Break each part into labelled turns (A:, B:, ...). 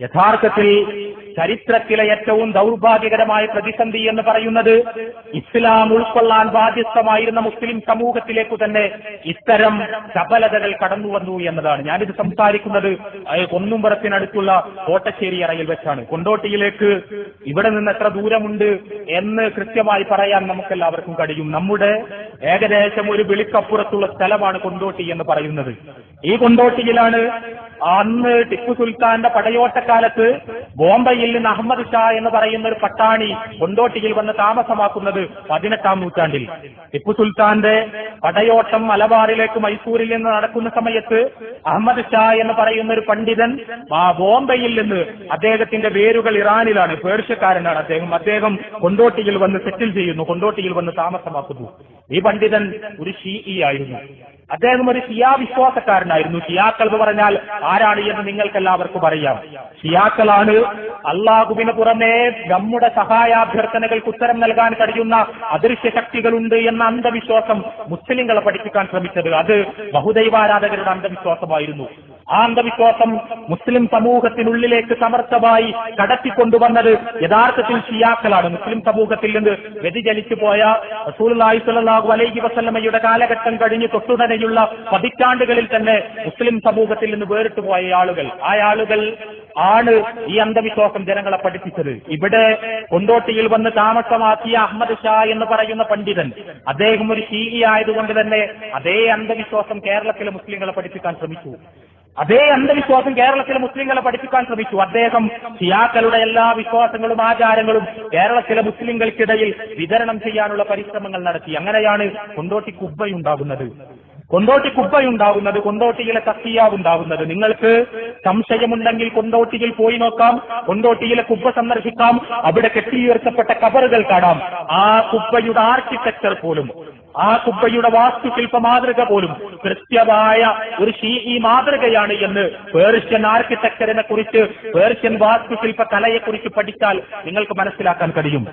A: യഥാർത്ഥത്തിൽ ചരിത്രത്തിലെ ഏറ്റവും ദൗർഭാഗ്യകരമായ പ്രതിസന്ധി എന്ന് പറയുന്നത് ഇസ്ലാം ഉൾക്കൊള്ളാൻ ബാധ്യസ്ഥമായിരുന്ന മുസ്ലിം സമൂഹത്തിലേക്കു തന്നെ ഇത്തരം ചപലതകൾ കടന്നു വന്നു എന്നതാണ്. ഞാനിത് സംസാരിക്കുന്നത് കൊന്നുംപുറത്തിനടുത്തുള്ള കോട്ടശ്ശേരി അറയിൽ വെച്ചാണ്. കൊണ്ടോട്ടിയിലേക്ക് ഇവിടെ നിന്ന് എത്ര ദൂരമുണ്ട് എന്ന് കൃത്യമായി പറയാൻ നമുക്കെല്ലാവർക്കും കഴിയും. നമ്മുടെ ഏകദേശം ഒരു വിളിക്കപ്പുറത്തുള്ള സ്ഥലമാണ് കൊണ്ടോട്ടി എന്ന് പറയുന്നത്. ഈ കൊണ്ടോട്ടിയിലാണ് അന്ന് ടിപ്പു സുൽത്താന്റെ പടയോട്ടക്കാലത്ത് ബോംബെയിൽ നിന്ന് അഹമ്മദ് ഷാ എന്ന് പറയുന്ന ഒരു പട്ടാണി കൊണ്ടോട്ടിയിൽ വന്ന് താമസമാക്കുന്നത് 18-ാം നൂറ്റാണ്ടിൽ. ടിപ്പു സുൽത്താന്റെ പടയോട്ടം മലബാറിലേക്ക് മൈസൂരിൽ നിന്ന് നടക്കുന്ന സമയത്ത് അഹമ്മദ് ഷാ എന്ന് പറയുന്ന ഒരു പണ്ഡിതൻ ബോംബെയിൽ നിന്ന്, അദ്ദേഹത്തിന്റെ വേരുകൾ ഇറാനിലാണ്, പേർഷ്യക്കാരനാണ് അദ്ദേഹം കൊണ്ടോട്ടിയിൽ വന്ന് സെറ്റിൽ ചെയ്യുന്നു, കൊണ്ടോട്ടിയിൽ വന്ന് താമസമാക്കുന്നു. ഈ പണ്ഡിതൻ ഒരു ഷീഈ ആയിരുന്നു. അദ്ദേഹം ഒരു ഷിയാ വിശ്വാസക്കാരനായിരുന്നു. ഷിയാക്കൾ എന്ന് പറഞ്ഞാൽ ആരാണ് എന്ന് നിങ്ങൾക്കെല്ലാവർക്കും അറിയാം. ഷിയാക്കളാണ് അള്ളാഹുവിന് പുറമെ നമ്മുടെ സഹായാഭ്യർത്ഥനകൾക്ക് ഉത്തരം നൽകാൻ കഴിയുന്ന അദൃശ്യ ശക്തികളുണ്ട് എന്ന അന്ധവിശ്വാസം മുസ്ലിങ്ങളെ പഠിപ്പിക്കാൻ ശ്രമിച്ചത്. അത് ബഹുദൈവാരാധകരുടെ അന്ധവിശ്വാസമായിരുന്നു. ആ അന്ധവിശ്വാസം മുസ്ലിം സമൂഹത്തിനുള്ളിലേക്ക് സമർത്ഥമായി കടത്തിക്കൊണ്ടുവന്നത് യഥാർത്ഥത്തിൽ ഷിയാക്കളാണ്. മുസ്ലിം സമൂഹത്തിൽ നിന്ന് വ്യതിചലിച്ചു പോയ റസൂലുള്ളാഹി സ്വല്ലല്ലാഹു അലൈഹി വസല്ലമയുടെ കാലഘട്ടം കഴിഞ്ഞ് തൊട്ടുടനെയുള്ള പതിറ്റാണ്ടുകളിൽ തന്നെ മുസ്ലിം സമൂഹത്തിൽ നിന്ന് വേറിട്ടു പോയ ആളുകൾ, ആ ആളുകൾ ആണ് ഈ അന്ധവിശ്വാസം ജനങ്ങളെ പഠിപ്പിച്ചത്. ഇവിടെ കൊണ്ടോട്ടിയിൽ വന്ന് താമസമാക്കിയ അഹമ്മദ് ഷാ എന്ന് പറയുന്ന പണ്ഡിതൻ, അദ്ദേഹം ഒരു ഷീഈ ആയതുകൊണ്ട് തന്നെ അതേ അന്ധവിശ്വാസം കേരളത്തിലെ മുസ്ലിങ്ങളെ പഠിപ്പിക്കാൻ ശ്രമിച്ചു. അദ്ദേഹം ഷിയാക്കളുടെ എല്ലാ വിശ്വാസങ്ങളും ആചാരങ്ങളും കേരളത്തിലെ മുസ്ലിങ്ങൾക്കിടയിൽ വിതരണം ചെയ്യാനുള്ള പരിശ്രമങ്ങൾ നടത്തി. അങ്ങനെയാണ് കൊണ്ടോട്ടി കുബ്ബയുണ്ടാകുന്നത്, കൊണ്ടോട്ടിയിലെ തഖിയാവുണ്ടാകുന്നത്. നിങ്ങൾക്ക് സംശയമുണ്ടെങ്കിൽ കൊണ്ടോട്ടിയിൽ പോയി നോക്കാം, കൊണ്ടോട്ടിയിലെ കുബ്ബ സന്ദർശിക്കാം. അവിടെ കെട്ടിയുയർത്തപ്പെട്ട കബറുകൾ കാണാം. ആ കുബ്ബയുടെ ആർക്കിടെക്ചർ പോലും, ആ കുബ്ബയുടെ വാസ്തുശില്പ മാതൃക പോലും കൃത്യമായ ഒരു ഷീഈ മാതൃകയാണ് എന്ന് പേർഷ്യൻ ആർക്കിടെക്ചറിനെ കുറിച്ച്, പേർഷ്യൻ വാസ്തുശില്പ കലയെക്കുറിച്ച് പഠിച്ചാൽ നിങ്ങൾക്ക് മനസ്സിലാക്കാൻ കഴിയും.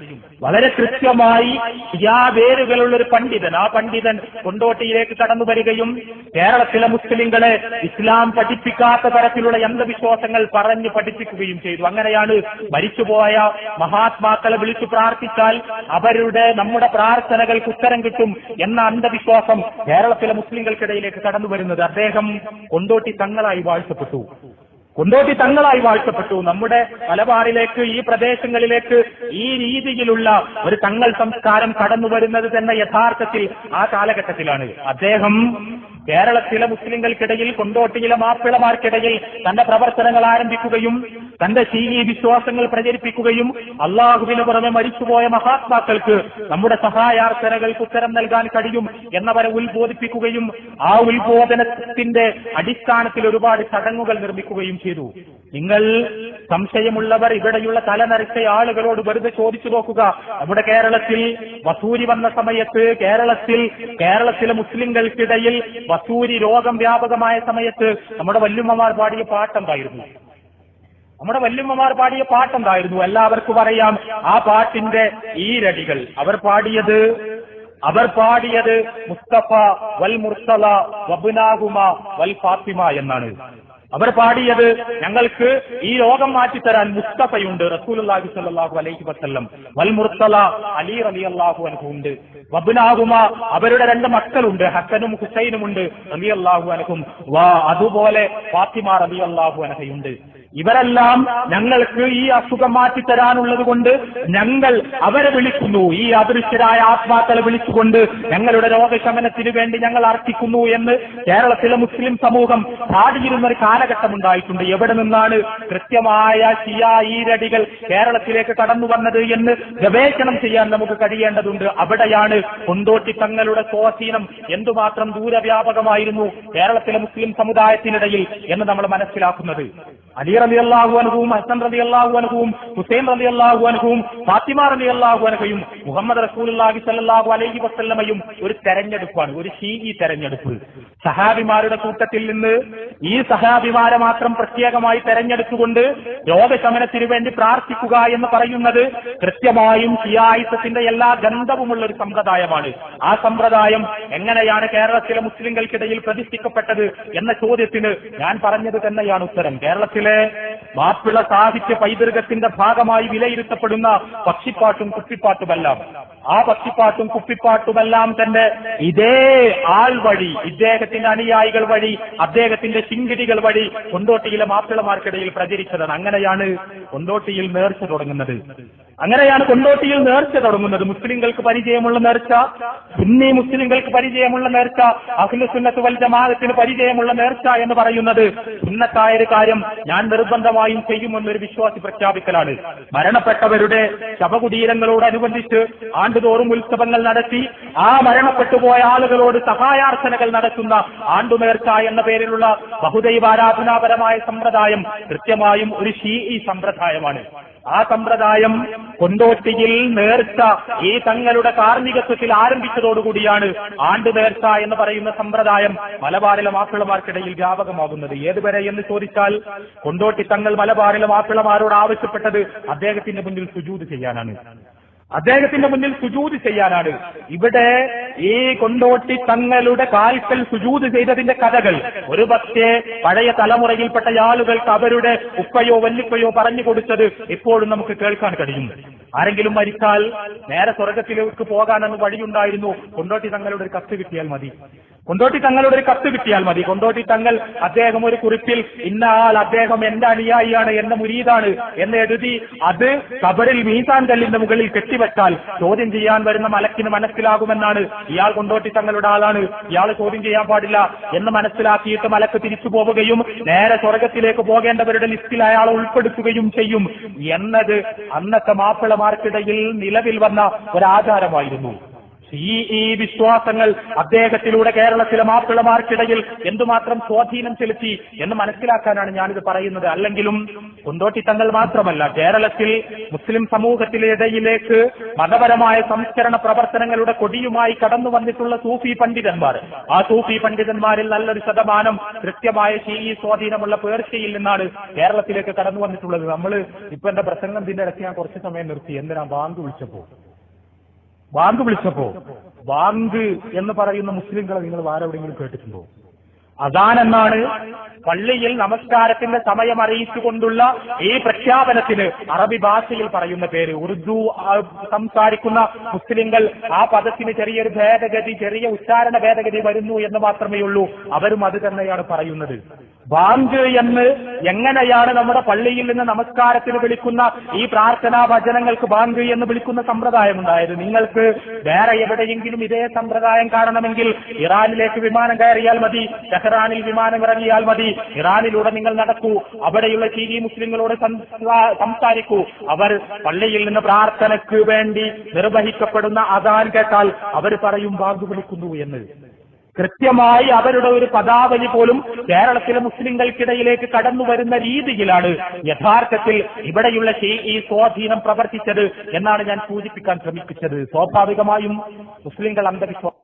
A: വളരെ കൃത്യമായി ഷിയാ വേരുകളുള്ള ഒരു പണ്ഡിതൻ, ആ പണ്ഡിതൻ കൊണ്ടോട്ടിയിലേക്ക് കടന്നു വരികയും കേരളത്തിലെ മുസ്ലിങ്ങളെ ഇസ്ലാം പഠിപ്പിക്കാത്ത തരത്തിലുള്ള അന്ധവിശ്വാസങ്ങൾ പറഞ്ഞ് പഠിപ്പിക്കുകയും ചെയ്തു. അങ്ങനെയാണ് മരിച്ചുപോയ മഹാത്മാക്കളെ വിളിച്ചു പ്രാർത്ഥിച്ചാൽ നമ്മുടെ പ്രാർത്ഥനകൾക്ക് ഉത്തരം കിട്ടും എന്ന അന്ധവിശ്വാസം കേരളത്തിലെ മുസ്ലിങ്ങൾക്കിടയിലേക്ക് കടന്നു വരുന്നത്. അദ്ദേഹം കൊണ്ടോട്ടി തങ്ങളായി വാഴ്ത്തപ്പെട്ടു. നമ്മുടെ മലബാറിലേക്ക്, ഈ പ്രദേശങ്ങളിലേക്ക് ഈ രീതിയിലുള്ള ഒരു തങ്ങൾ സംസ്കാരം കടന്നു വരുന്നത് തന്നെ യഥാർത്ഥത്തിൽ ആ കാലഘട്ടത്തിലാണ്. അദ്ദേഹം കേരളത്തിലെ മുസ്ലിങ്ങൾക്കിടയിൽ, കൊണ്ടോട്ടിയിലെ മാപ്പിളമാർക്കിടയിൽ തന്റെ പ്രവർത്തനങ്ങൾ ആരംഭിക്കുകയും തന്റെ ഷീഈ വിശ്വാസങ്ങൾ പ്രചരിപ്പിക്കുകയും അള്ളാഹുവിന് പുറമെ മരിച്ചുപോയ മഹാത്മാക്കൾക്ക് നമ്മുടെ സഹായാർത്ഥനകൾക്ക് ഉത്തരം നൽകാൻ കഴിയും എന്നവരെ ഉത്ബോധിപ്പിക്കുകയും ആ ഉത്ബോധനത്തിന്റെ അടിസ്ഥാനത്തിൽ ഒരുപാട് ചടങ്ങുകൾ നിർമ്മിക്കുകയും ചെയ്തു. നിങ്ങൾ സംശയമുള്ളവർ ഇവിടെയുള്ള തലനരച്ച ആളുകളോട് വെറുതെ ചോദിച്ചു നോക്കുക. നമ്മുടെ കേരളത്തിൽ വസൂരി വന്ന സമയത്ത്, കേരളത്തിലെ മുസ്ലിങ്ങൾക്കിടയിൽ വസൂരി രോഗം വ്യാപകമായ സമയത്ത് നമ്മുടെ വല്യമ്മമാർ പാടിയ പാട്ടെന്തായിരുന്നു? എല്ലാവർക്കും അറിയാം ആ പാട്ടിന്റെ ഈരടികൾ. അവർ പാടിയത് മുസ്തഫ വൽ മുർസല വബ്നാഹുമ വൽ ഫാത്തിമ എന്നാണ്. അവർ പാടിയത്, ഞങ്ങൾക്ക് ഈ രോഗം മാറ്റിത്തരാൻ മുസ്തഫയുണ്ട്, റസൂലുള്ളാഹി സ്വല്ലല്ലാഹു അലൈഹി വസല്ലം, വൽ മുർസല അലി റളിയല്ലാഹു അൻഹു ഉണ്ട്, വബ്നാഹുമ അവരുടെ 2 മക്കളുണ്ട്, ഹസനും ഹുസൈനും ഉണ്ട് റളിയല്ലാഹു അൻഹും, അതുപോലെ ഫാത്തിമ റളിയല്ലാഹു അൻഹയുണ്ട്. ഇവരെല്ലാം ഞങ്ങൾക്ക് ഈ അസുഖം മാറ്റിത്തരാനുള്ളത് കൊണ്ട് ഞങ്ങൾ അവരെ വിളിക്കുന്നു, ഈ അദൃശ്യരായ ആത്മാക്കളെ വിളിച്ചുകൊണ്ട് ഞങ്ങളുടെ രോഗശമനത്തിന് വേണ്ടി ഞങ്ങൾ അർത്ഥിക്കുന്നു എന്ന് കേരളത്തിലെ മുസ്ലിം സമൂഹം പാടിയിരുന്ന ഒരു കാലഘട്ടം ഉണ്ടായിട്ടുണ്ട്. എവിടെ നിന്നാണ് കൃത്യമായ ഷിയാ ഈരടികൾ കേരളത്തിലേക്ക് കടന്നു വന്നത് എന്ന് ഗവേഷണം ചെയ്യാൻ നമുക്ക് കഴിയേണ്ടതുണ്ട്. അവിടെയാണ് കൊണ്ടോട്ടി തങ്ങളുടെ സ്വാധീനം എന്തുമാത്രം ദൂരവ്യാപകമായിരുന്നു കേരളത്തിലെ മുസ്ലിം സമുദായത്തിനിടയിൽ എന്ന് നമ്മൾ മനസ്സിലാക്കുന്നത്. അലി റളിയല്ലാഹു അൻഹുവും ഹസൻ റളിയല്ലാഹു അൻഹുവും ഹുസൈൻ റളിയല്ലാഹു അൻഹുവും ഫാത്തിമ റളിയല്ലാഹു അൻഹയും മുഹമ്മദ് റസൂലുള്ളാഹി സ്വല്ലല്ലാഹു അലൈഹി വസല്ലമയും ഒരു തെരഞ്ഞെടുപ്പാണ്, ഒരു ഷീഈ തെരഞ്ഞെടുപ്പ്. സഹാബിമാരുടെ കൂട്ടത്തിൽ നിന്ന് ഈ സഹാബിമാരെ മാത്രം പ്രത്യേകമായി തെരഞ്ഞെടുത്തുകൊണ്ട് രോഗശമനത്തിനു വേണ്ടി പ്രാർത്ഥിക്കുക എന്ന് പറയുന്നത് കൃത്യമായും ഷിയായിസത്തിന്റെ എല്ലാ ഗന്ധവുമുള്ള ഒരു സമ്പ്രദായമാണ്. ആ സമ്പ്രദായം എങ്ങനെയാണ് കേരളത്തിലെ മുസ്ലിങ്ങൾക്കിടയിൽ പ്രതിഷ്ഠിക്കപ്പെട്ടത് എന്ന ചോദ്യത്തിന് ഞാൻ പറഞ്ഞത് തന്നെയാണ് ഉത്തരം. കേരളത്തിലെ മാപ്പിള സാഹിത്യ പൈതൃകത്തിന്റെ ഭാഗമായി വിലയിരുത്തപ്പെടുന്ന പക്ഷിപ്പാട്ടും കുപ്പിപ്പാട്ടുമെല്ലാം, ആ പക്ഷിപ്പാട്ടും കുപ്പിപ്പാട്ടുമെല്ലാം തന്നെ ഇതേ ആൾ വഴി, ഇദ്ദേഹത്തിന്റെ അനുയായികൾ വഴി, അദ്ദേഹത്തിന്റെ ശിങ്കിടികൾ വഴി കൊണ്ടോട്ടിയിലെ മാപ്പിളമാർക്കിടയിൽ പ്രചരിച്ചതാണ്. അങ്ങനെയാണ് കൊണ്ടോട്ടിയിൽ നേർച്ച തുടങ്ങുന്നത്. മുസ്ലിങ്ങൾക്ക് പരിചയമുള്ള നേർച്ച, സുന്നി മുസ്ലിങ്ങൾക്ക് പരിചയമുള്ള നേർച്ച, അഹ്ലു സുന്നത്ത് വൽ ജമാഅത്തിന് പരിചയമുള്ള നേർച്ച എന്ന് പറയുന്നത് സുന്നത്തായ ഒരു കാര്യം ഞാൻ നിർബന്ധമായും ചെയ്യുമെന്നൊരു വിശ്വാസി പ്രഖ്യാപിക്കലാണ്. മരണപ്പെട്ടവരുടെ ശവകുടീരങ്ങളോടനുബന്ധിച്ച് ആണ്ടുതോറും ഉത്സവങ്ങൾ നടത്തി ആ മരണപ്പെട്ടുപോയ ആളുകളോട് സഹായാർച്ചനകൾ നടത്തുന്ന ആണ്ടുനേർച്ച എന്ന പേരിലുള്ള ബഹുദൈവാരാധനാപരമായ സമ്പ്രദായം കൃത്യമായും ഒരു ശീഈ സമ്പ്രദായമാണ്. ആ സമ്പ്രദായം കൊണ്ടോട്ടിയിൽ നേർച്ച ഈ തങ്ങളുടെ കാർമ്മികത്വത്തിൽ ആരംഭിച്ചതോടുകൂടിയാണ് ആണ്ടുനേർച്ച എന്ന് പറയുന്ന സമ്പ്രദായം മലബാറിലെ മാപ്പിളമാർക്കിടയിൽ വ്യാപകമാകുന്നത്. ഏതുവരെ എന്ന് ചോദിച്ചാൽ, കൊണ്ടോട്ടി തങ്ങൾ മലബാറിലെ മാപ്പിളമാരോട് ആവശ്യപ്പെട്ടത് അദ്ദേഹത്തിന്റെ മുന്നിൽ സുജൂദ് ചെയ്യാനാണ്. ഇവിടെ ഈ കൊണ്ടോട്ടി തങ്ങളുടെ കാൽക്കൽ സുജൂദ് ചെയ്തതിന്റെ കഥകൾ ഒരു പക്ഷേ പഴയ തലമുറയിൽപ്പെട്ട ആളുകൾക്ക് അവരുടെ ഉപ്പയോ വല്ലുപ്പയോ പറഞ്ഞു കൊടുത്തത് ഇപ്പോഴും നമുക്ക് കേൾക്കാൻ കഴിയും. ആരെങ്കിലും മരിച്ചാൽ നേരെ സ്വർഗത്തിലേക്ക് പോകാനെന്ന് വഴിയുണ്ടായിരുന്നു. കൊണ്ടോട്ടി തങ്ങളുടെ ഒരു കത്ത് കിട്ടിയാൽ മതി. കൊണ്ടോട്ടി തങ്ങൾ അദ്ദേഹം ഒരു കുറിപ്പിൽ ഇന്ന ആൾ അദ്ദേഹം എന്റെ അനുയായിയാണ്, എന്റെ മുരീദാണ് എന്ന് എഴുതി അത് ഖബറിൽ മീസാൻ കല്ലിന്റെ മുകളിൽ കെട്ടിവെച്ചാൽ ചോദ്യം ചെയ്യാൻ വരുന്ന മലക്കിന് മനസ്സിലാകുമെന്നാണ്, ഇയാൾ കൊണ്ടോട്ടി തങ്ങളുടെ ആളാണ്, ഇയാൾ ചോദ്യം ചെയ്യാൻ പാടില്ല എന്ന് മനസ്സിലാക്കിയിട്ട് മലക്ക് തിരിച്ചു പോവുകയും നേരെ സ്വർഗത്തിലേക്ക് പോകേണ്ടവരുടെ ലിസ്റ്റിൽ അയാളെ ഉൾപ്പെടുത്തുകയും ചെയ്യും എന്നത് അന്നത്തെ മാപ്പിളമാർക്കിടയിൽ നിലവിൽ വന്ന ഒരാചാരമായിരുന്നു. ഈ വിശ്വാസങ്ങൾ അദ്ദേഹത്തിലൂടെ കേരളത്തിലെ മാപ്പിളമാർക്കിടയിൽ എന്തുമാത്രം സ്വാധീനം ചെലുത്തി എന്ന് മനസ്സിലാക്കാനാണ് ഞാനിത് പറയുന്നത്. അല്ലെങ്കിലും കൊണ്ടോട്ടി തങ്ങൾ മാത്രമല്ല, കേരളത്തിൽ മുസ്ലിം സമൂഹത്തിനിടയിലേക്ക് മതപരമായ സംസ്കരണ പ്രവർത്തനങ്ങളുടെ കൊടിയുമായി കടന്നു വന്നിട്ടുള്ള സൂഫി പണ്ഡിതന്മാർ, ആ സൂഫി പണ്ഡിതന്മാരിൽ നല്ലൊരു ശതമാനം കൃത്യമായ ശീഈ സ്വാധീനമുള്ള പേർഷ്യയിൽ നിന്നാണ് കേരളത്തിലേക്ക് കടന്നു വന്നിട്ടുള്ളത്. നമ്മൾ ഇപ്പൊ എന്റെ പ്രസംഗം ഇതിന്റെ ഇടയ്ക്ക് ഞാൻ കുറച്ച് സമയം നിർത്തി. എന്തിനാ? ബാങ്ക് വിളിച്ചപ്പോ ബാങ്ക് എന്ന് പറയുന്ന മുസ്ലിങ്ങളെ നിങ്ങൾ ആരെവിടെയെങ്കിലും കേട്ടിട്ടുണ്ടോ? അദാൻ എന്നാണ് പള്ളിയിൽ നമസ്കാരത്തിന്റെ സമയം അറിയിച്ചുകൊണ്ടുള്ള ഈ പ്രഖ്യാപനത്തിന് അറബി ഭാഷയിൽ പറയുന്ന പേര്. ഉറുദു സംസാരിക്കുന്ന മുസ്ലിങ്ങൾ ആ പദത്തിന് ചെറിയൊരു ഭേദഗതി, ചെറിയ ഉച്ചാരണ ഭേദഗതി വരുന്നു എന്ന് മാത്രമേ ഉള്ളൂ. അവരും അത് തന്നെയാണ് പറയുന്നത്. ബാങ്ക് എന്ന് എങ്ങനെയാണ് നമ്മുടെ പള്ളിയിൽ നിന്ന് നമസ്കാരത്തിന് വിളിക്കുന്ന ഈ പ്രാർത്ഥനാ വചനങ്ങൾക്ക് ബാങ്ക് എന്ന് വിളിക്കുന്ന സമ്പ്രദായം ഉണ്ടായത്? നിങ്ങൾക്ക് വേറെ എവിടെയെങ്കിലും ഇതേ സമ്പ്രദായം കാണണമെങ്കിൽ ഇറാനിലേക്ക് വിമാനം കയറിയാൽ മതി, ടെഹ്റാനിൽ വിമാനം ഇറങ്ങിയാൽ മതി. ഇറാനിലൂടെ നിങ്ങൾ നടക്കൂ, അവിടെയുള്ള ശീഈ മുസ്ലിങ്ങളോട് സംസാരിക്കൂ. അവർ പള്ളിയിൽ നിന്ന് പ്രാർത്ഥനയ്ക്ക് വേണ്ടി നിർവഹിക്കപ്പെടുന്ന അദാൻ കേട്ടാൽ അവർ പറയും ബാങ്ക് വിളിക്കുന്നു എന്ന്. കൃത്യമായി അവരുടെ ഒരു പദാവലി പോലും കേരളത്തിലെ മുസ്ലിങ്ങൾക്കിടയിലേക്ക് കടന്നു വരുന്ന രീതിയിലാണ് യഥാർത്ഥത്തിൽ ഇവിടെയുള്ള ശീഈ സ്വാധീനം പ്രവർത്തിച്ചത് എന്നാണ് ഞാൻ സൂചിപ്പിക്കാൻ ശ്രമിച്ചത്. സ്വാഭാവികമായും മുസ്ലിങ്ങൾ അന്ധവിശ്വാസം